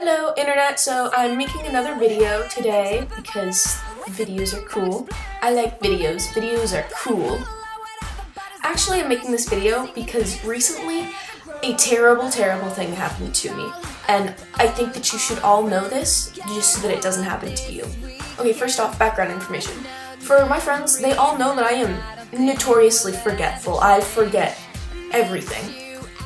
Hello internet, so I'm making another video today because videos are cool. I like videos. Videos are cool. Actually, I'm making this video because recently a terrible thing happened to me. And I think that you should all know this just so that it doesn't happen to you. Okay, first off, background information. For my friends, they all know that I am notoriously forgetful. I forget everything.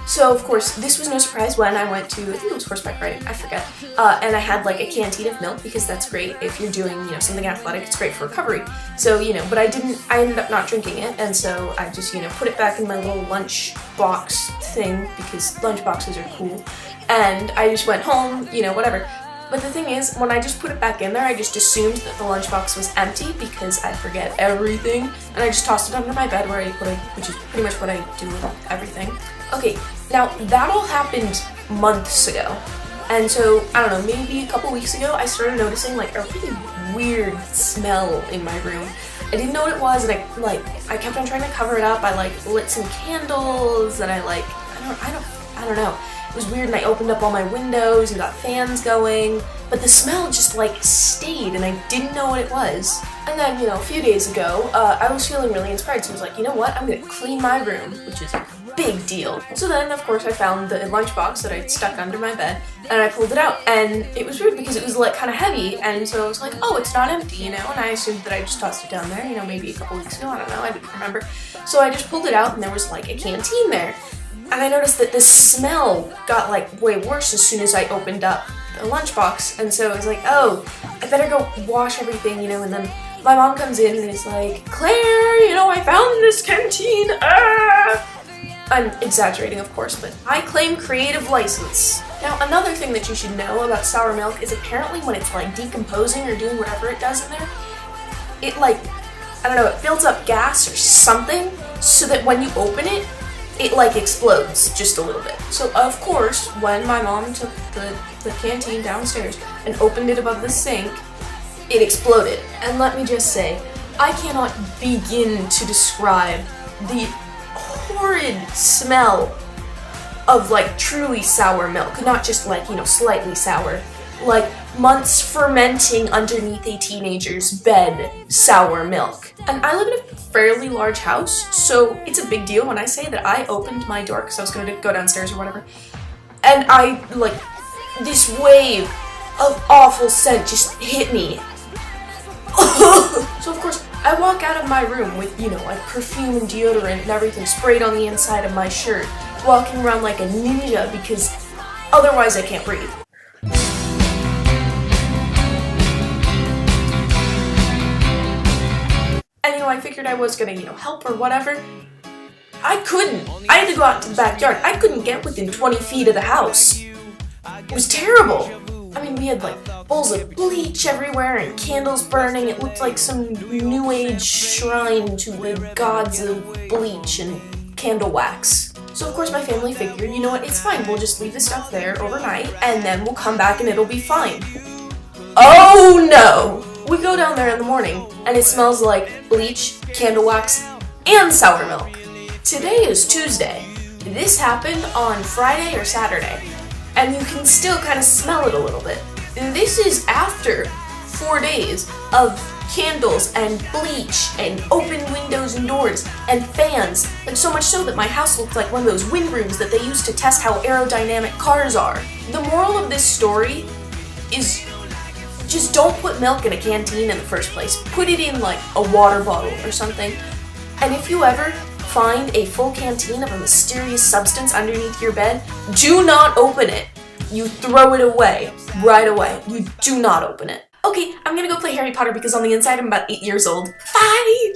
So, of course, this was no surprise when I went to, I think it was horseback riding, I forget, and I had like a canteen of milk because that's great if you're doing, something athletic, it's great for recovery. So, but I ended up not drinking it, and so I just, put it back in my little lunch box thing because lunch boxes are cool, and I just went home, whatever. But the thing is, when I just put it back in there, I just assumed that the lunchbox was empty because I forget everything, and I just tossed it under my bed where I put it, which is pretty much what I do with everything. Okay, now that all happened months ago, and so, I don't know, maybe a couple weeks ago, I started noticing like a really weird smell in my room. I didn't know what it was, and I kept on trying to cover it up. I lit some candles, and I don't know. It was weird, and I opened up all my windows and got fans going, but the smell just stayed, and I didn't know what it was. And then, a few days ago, I was feeling really inspired, so I was like, you know what, I'm gonna clean my room, which is a big deal. So then, of course, I found the lunchbox that I'd stuck under my bed, and I pulled it out, and it was weird because it was kind of heavy, and so I was like, oh, it's not empty, and I assumed that I just tossed it down there, maybe a couple weeks ago, I don't know, I didn't remember. So I just pulled it out, and there was a canteen there. And I noticed that the smell got way worse as soon as I opened up the lunchbox, and so I was like, oh, I better go wash everything, and then my mom comes in and is like, Claire, I found this canteen, ah! I'm exaggerating, of course, but I claim creative license. Now, another thing that you should know about sour milk is apparently when it's decomposing or doing whatever it does in there, it I don't know, it builds up gas or something so that when you open it, it explodes just a little bit. So of course, when my mom took the canteen downstairs and opened it above the sink, it exploded. And let me just say, I cannot begin to describe the horrid smell of truly sour milk, not just slightly sour, months fermenting underneath a teenager's bed sour milk. And I live in a fairly large house, so it's a big deal when I say that I opened my door because I was going to go downstairs or whatever, and this wave of awful scent just hit me. So of course, I walk out of my room with, perfume and deodorant and everything sprayed on the inside of my shirt, walking around like a ninja because otherwise I can't breathe. And I figured I was gonna, help or whatever. I couldn't. I had to go out to the backyard. I couldn't get within 20 feet of the house. It was terrible. I mean, we had bowls of bleach everywhere and candles burning. It looked like some new age shrine to the gods of bleach and candle wax. So of course my family figured, you know what, it's fine. We'll just leave the stuff there overnight and then we'll come back and it'll be fine. Oh no! We go down there in the morning, and it smells like bleach, candle wax, and sour milk. Today is Tuesday. This happened on Friday or Saturday, and you can still kind of smell it a little bit. And this is after 4 days of candles and bleach and open windows and doors and fans, so much so that my house looked like one of those wind rooms that they use to test how aerodynamic cars are. The moral of this story is just don't put milk in a canteen in the first place. Put it in a water bottle or something. And if you ever find a full canteen of a mysterious substance underneath your bed, do not open it. You throw it away right away. You do not open it. Okay, I'm gonna go play Harry Potter because on the inside I'm about 8 years old. Bye!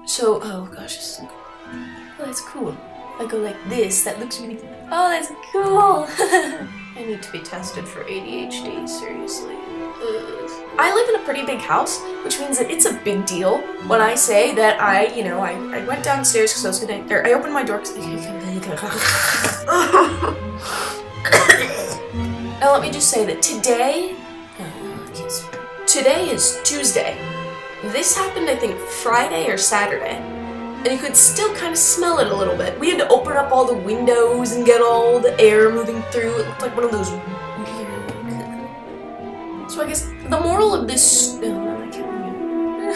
So, oh gosh, oh, that's cool. If I go like this, that looks really, oh, that's cool. I need to be tested for ADHD, seriously. Ugh. I live in a pretty big house, which means that it's a big deal when I say that I went downstairs because I was gonna, or I opened my door Now let me just say that today is Tuesday. This happened, I think, Friday or Saturday. And you could still kind of smell it a little bit. We had to open up all the windows and get all the air moving through. It looked like one of those weird... So I guess the moral of this... Oh, no, I can't remember.